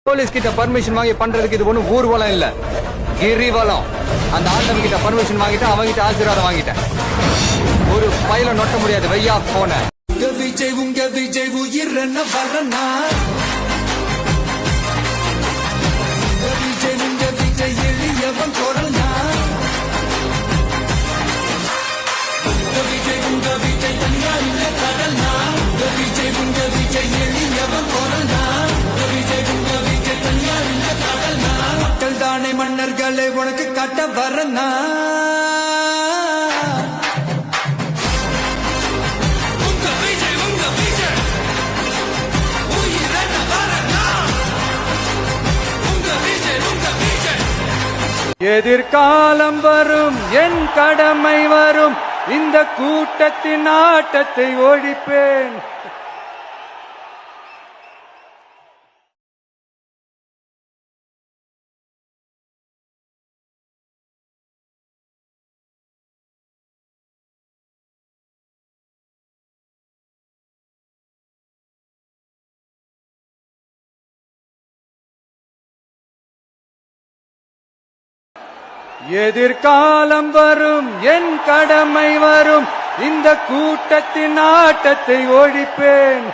Police கிட்ட permission வாங்கி பண்றதுக்கு இது ஒண்ணும் ஊர்வலம் இல்ல, கிரிவலம். அந்த ஆண்டவன் கிட்ட பர்மிஷன் வாங்கிட்டேன், அவங்க கிட்ட ஆசீர்வாதம் வாங்கிட்டேன். ஒரு பையில நொட்ட முடியாது, வெய்யா போன உங்க விஜய் உயிர் என்ன வரனா விஜய் உங்க விஜய் எளியவன் குரல்னா விஜய் உங்க விஜய் தனியார் இல்ல கடல்னா விஜய் உங்க விஜய் எளியவன் குரல்னா விஜய் உங்க விஜய் தனியார் இல்ல கடல்னா மக்கள் தானே மன்னர்களை உனக்கு காட்ட வரனா எதிர்காலம் வரும், என் கடமை வரும், இந்த கூட்டத்தின் ஆட்டத்தை ஒழிப்பேன். எதிர்காலம் வரும், என் கடமை வரும், இந்த கூட்டத்தின் ஆட்டத்தை ஒழிப்பேன்.